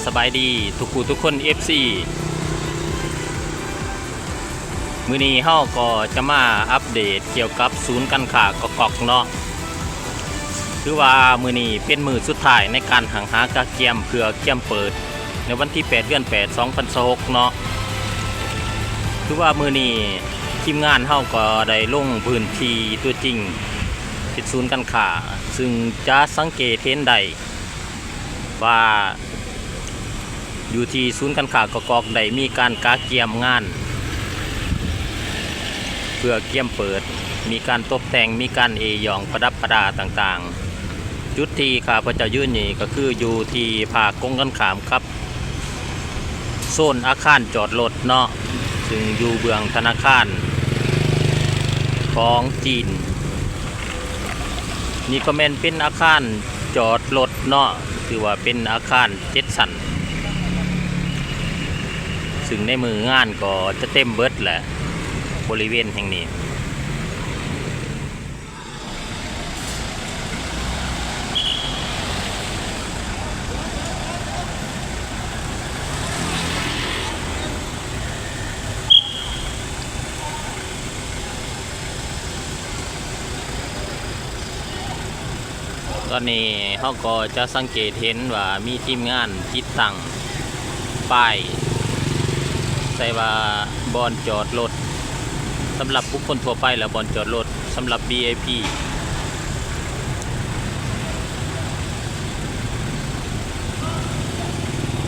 สบายดีทุกคน FC มื้อนี้เฮาก็จะมาอัปเดตเกี่ยวกับศูนย์การค้ากอกเนาะคือว่ามื้อนี้เป็นมื้อสุดท้ายในการหังหากาเกียมเพื่อเกียมเปิดในวันที่8 เดือน 8 2026เนาะคือว่ามื้อนี้ทีมงานเฮาก็ได้ลงพื้นที่ตัวจริงเป็นศูนย์การค้าซึ่งจะสังเกตเห็นได้ว่าอยู่ที่ศูนย์การค้ากอกได้มีการกาเกียมงานเพื่อเกียมเปิดมีการตกแต่งมีการเอยองประดับประดาต่างๆจุดที่ข้าพเจ้ายืนนี่ก็คืออยู่ที่ภาคกงกันขามครับโซนอาคารจอดรถเนาะซึ่งอยู่เบื้องธนาคารของจีนนี่ก็แม่นเป็นอาคารจอดรถเนาะถือว่าเป็นอาคาร7 ชั้นซึ่งในมืองานก็จะเต็มเบิดแหละบริเวณแห่งนี้ตอนนี้เขาก็จะสังเกตเห็นว่ามีทีมงานติดตั้งป้ายใส่ว่าบอนจอดรถสำหรับบุคคลทั่วไปและบอนจอดรถสำหรับ VIP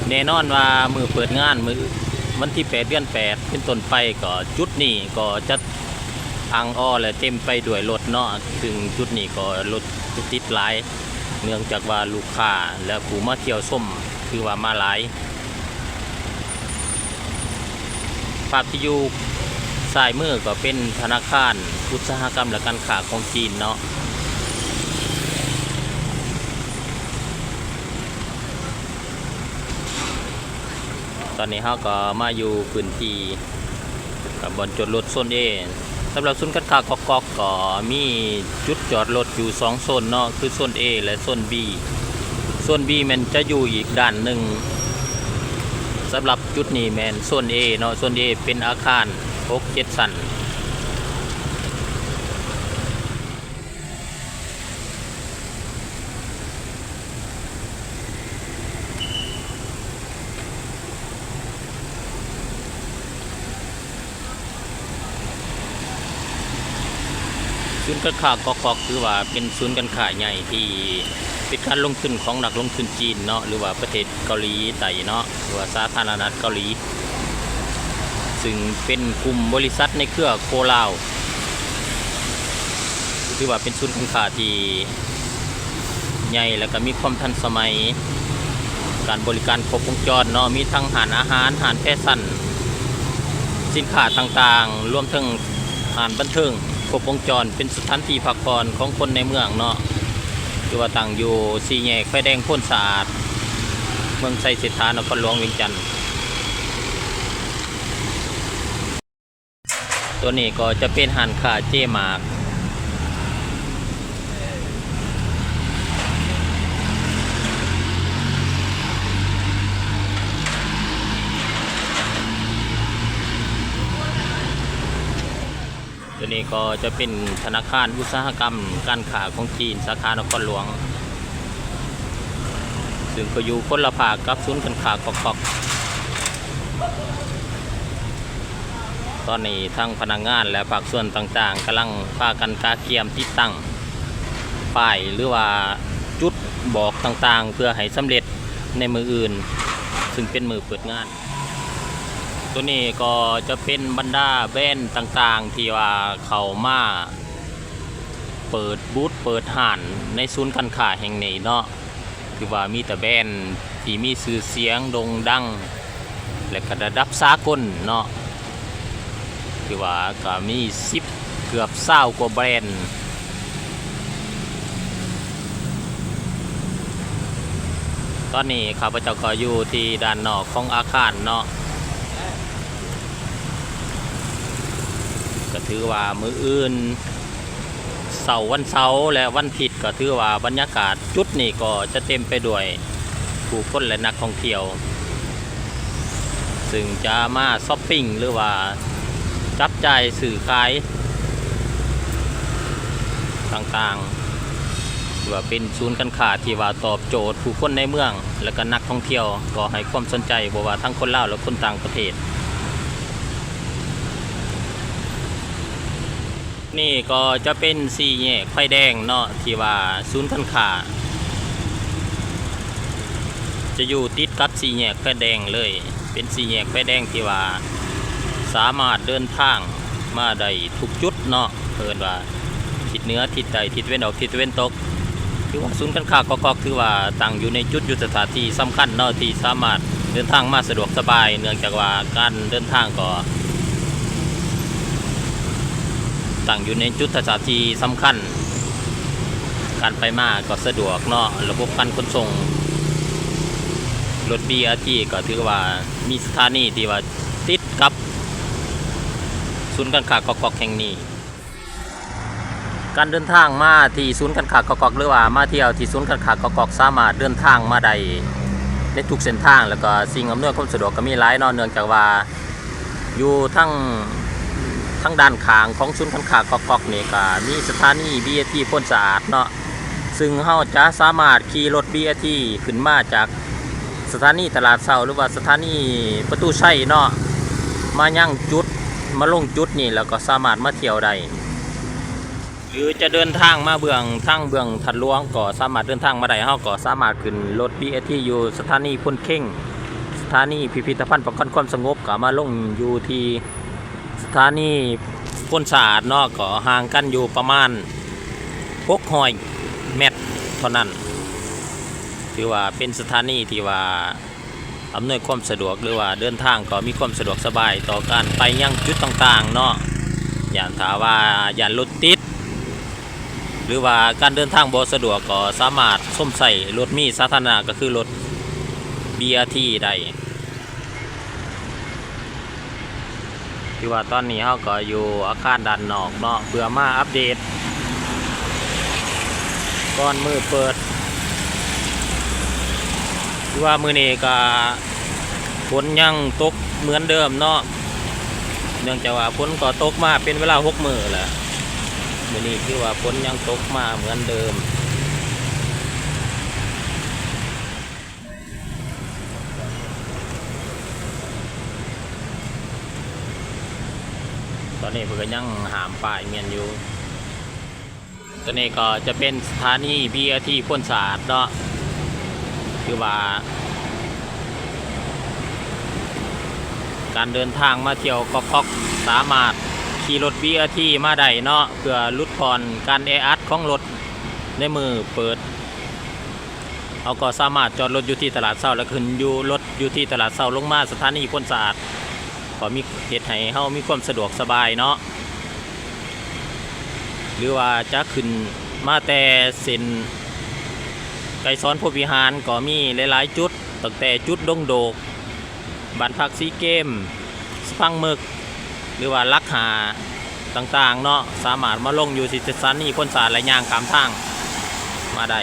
แน่นอนว่ามือเปิดงานมือวันที่8 เดือน 8เป็นต้นไปก็จุดนี้ก็จะทางอ้อและเต็มไปด้วยรถเนาะซึ่งจุดนี้ก็รถติดหลายเนื่องจากว่าลูกค้าและผู้มาเที่ยวชมคือว่ามาหลายภาพที่อยู่ซ้ายมือก็เป็นธนาคารอุตสาหกรรมและการค้าของจีนเนาะตอนนี้เราก็มาอยู่พื้นที่กับบอนจอดรถโซน A สำหรับศูนย์การค้ากอกก็มีจุดจอดรถอยู่2 โซนเนาะคือโซน A และโซน B โซน B มันจะอยู่อีกด้านหนึ่งสำหรับจุดนี้แมนโซน A เนาะโซน A เป็นอาคาร6-7 ชั้นศูนย์การค้ากอกคือว่าเป็นศูนย์การค้าใหญ่ที่เป็นการลงทุนของนักลงทุนจีนเนาะหรือว่าประเทศเกาหลีใต้เนาะหรือว่าสาธารณรัฐเกาหลีซึ่งเป็นกลุ่มบริษัทในเครือโคลาวถือว่าเป็นศูนย์การค้าที่ใหญ่แล้วก็มีความทันสมัยการบริการครบวงจรเนาะมีทั้งอาหารแฟชั่นสินค้าต่างๆรวมถึงบันเทิงครบวงจรเป็นสถานที่พักผ่อนของคนในเมืองเนาะคือว่าตั้งอยู่สี่แยกไฟแดงโพนสะอาดเมืองไซเศรษฐานครหลวงเวียงจันทร์ตัวนี้ก็จะเป็นห้างค้าเจมาร์กตัวนี้ก็จะเป็นธนาคารอุตสาหกรรมการค้าของจีนสาขานครหลวงซึ่งก็อยู่คนละภาคกับศูนย์การค้ากอกตอนนี้ทั้งพนักงานและภาคส่วนต่างๆกำลังพากันกาเกียมติดตั้งป้ายหรือว่าจุดบอกต่างๆเพื่อให้สำเร็จในมืออื่นซึ่งเป็นมือเปิดงานตัวนี้ก็จะเป็นบรรดาแบรนด์ต่างๆที่ว่าเขามาเปิดบูธเปิดห้างในศูนย์การค้าแห่งนี้เนาะคือว่ามีแต่แบรนด์ที่มีชื่อเสียงโด่งดังและก็ระดับสากลเนาะคือว่าก็มี10เกือบ20 กว่าแบรนด์ตอนนี้ข้าพเจ้าก็อยู่ที่ด้านนอกของอาคารเนาะก็ถือว่ามื้ออื่น วันเสาร์และวันอาทิตย์ก็ถือว่าบรรยากาศจุดนี้ก็จะเต็มไปด้วย ผู้คนและนักท่องเที่ยวซึ่งจะมาช้อปปิ้งหรือว่าจับจ่ายสื่อขายต่างๆหรือว่าเป็นศูนย์การค้าที่ว่าตอบโจทย์ผู้คนในเมืองและก็นักท่องเที่ยวก็ให้ความสนใจบ่ว่าทั้งคนลาวและคนต่างประเทศนี่ก็จะเป็นสี่แยกไฟแดงเนาะที่ว่าศูนย์การค้าจะอยู่ติดกับสี่แยกไฟแดงเลยเป็นสี่แยกไฟแดงที่ว่าสามารถเดินทางมาได้ทุกจุดเนาะเพิ่นว่าทิศเหนือทิศใต้ทิศตะวันออกทิศตะวันตกถือว่าศูนย์การค้ากอกถือว่าตั้งอยู่ในจุดยุทธศาสตร์ที่สำคัญเนาะที่สามารถเดินทางมาสะดวกสบายเนื่องจากว่าการเดินทางก็ตั้งอยู่ในจุดยุทธศาสตร์ที่สำคัญการไปมาก็สะดวกเนาะระบบการขนส่งรถ BRT ก็ถือว่ามีสถานีที่ว่าติดกับศูนย์การค้ากอกแห่งนี้การเดินทางมาที่ศูนย์การค้ากอกหรือว่ามาเที่ยวที่ศูนย์การค้ากอกสามารถเดินทางมาได้ในทุกเส้นทางแล้วก็สิ่งอำนวยความสะดวกก็มีหลายเนาะเนื่องจากว่าอยู่ทั้งด้านข้างของศูนย์การค้ากอกนี่ก็มีสถานี BRT พ่นสะอาดเนาะซึ่งเฮาจะสามารถขี่รถ BRT ขึ้นมาจากสถานีตลาดเช้าหรือว่าสถานีประตูชัยเนาะมายังจุดมาลงจุดนี่แล้วก็สามารถมาเที่ยวได้หรือจะเดินทางมาเบื้องทางเบื้องถัดหลวงก็สามารถเดินทางมาได้เฮาก็สามารถขึ้นรถ BRT อยู่สถานีพลเข่งสถานีพิพิธภัณฑ์ป้องกันความสงบก็มาลงอยู่ที่สถานีพ่นสะอาดเนาะก็ห่างกันอยู่ประมาณ600 เมตรเท่านั้นถือว่าเป็นสถานีที่ว่าอำนวยความสะดวกหรือว่าเดินทางก็มีความสะดวกสบายต่อการไปยังจุดต่างๆเนาะอย่างถ้าว่าอย่ารถติดหรือว่าการเดินทางบ่สะดวกก็สามารถส้มใส่รถมีสาธารณะก็คือรถ BRT ได้ที่ว่าตอนนี้เราก็อยู่อาคารด้านนอกเนาะเพื่อมาอัปเดตก่อนมือเปิดที่ว่ามือนี้ก็ฝนยังตกเหมือนเดิมเนาะเนื่องจากว่าฝนก็ตกมาเป็นเวลา6 มื้อแล้วมื้อนี้คือว่าฝนยังตกมาเหมือนเดิมตอนนี้เพิ่นก็ยังหามป้ายเมียนอยู่ตัวนี้ก็จะเป็นสถานี BRT พ่นสะอาดเนาะคือว่าการเดินทางมาเที่ยวกอกสามารถขี่รถ BRT มาได้เนาะเพื่อลดผ่อนการแออัดของรถในมือเปิดเอาก็สามารถจอดรถอยู่ที่ตลาดเช้าแล้วขึ้นอยู่รถอยู่ที่ตลาดเช้าลงมาสถานีพ่นสะอาดก็มีเหตุให้เฮามีความสะดวกสบายเนาะหรือว่าจะขึ้นมาแต่เส้นไกลซ้อนพวิหารก็มีหลายๆจุดตั้งแต่จุดดงโดกบ้านพักซีเกมสพังมึกหรือว่าลักหาต่างๆเนาะสามารถมาลงอยู่ที่สถานีพ่นสะอาดและย่างตามทางมาได้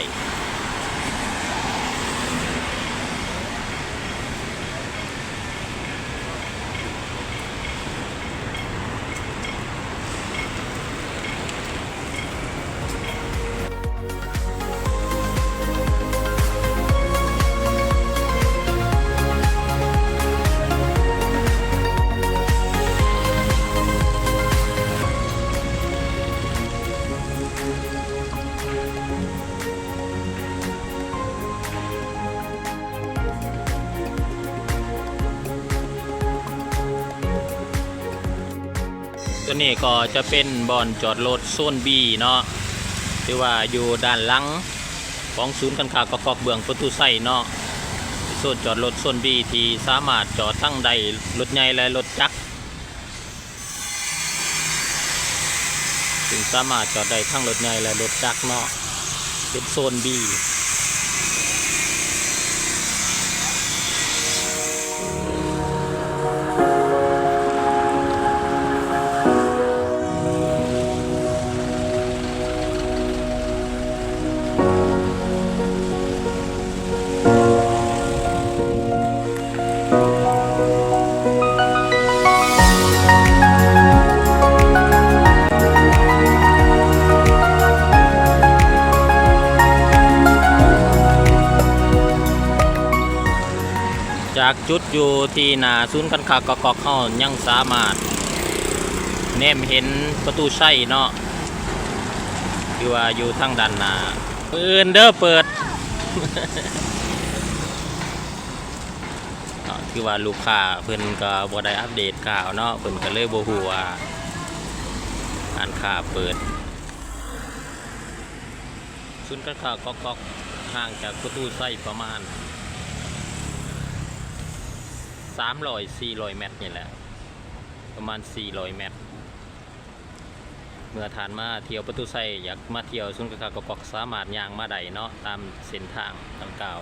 ตัวนี้ก็จะเป็นบ่อนจอดรถโซน B เนาะที่ว่าอยู่ด้านหลังของศูนย์การค้ากอกเบื้องประตูไส้เนาะโซนจอดรถโซน B ที่สามารถจอดทั้งใดรถใหญ่และรถจักรถึงสามารถจอดได้ทั้งรถใหญ่และรถจักรเนาะเป็นโซน B จากจุดอยู่ที่หน้าศูนย์การค้ากอกเข้ายังสามารถแนมเห็นประตูชัยเนาะคือว่าอยู่ทางด้านหน้าอื่นเด้อเปิด คือว่าลูกค้าเพิ่นก็บ่ได้อัปเดตข่าวเนาะเพิ่นก็เลยบ่ฮู้ว่าการค้าเปิดศูนย์การค้ากอกห่างจากประตูไส้ประมาณ300-400 เมตรนี่แหละประมาณ400 เมตรเมื่อทานมาเที่ยวประตูไส้อยากมาเที่ยวศูนย์การค้ากอกสามารถย่างมาได้เนาะตามเส้นทางดังกล่าว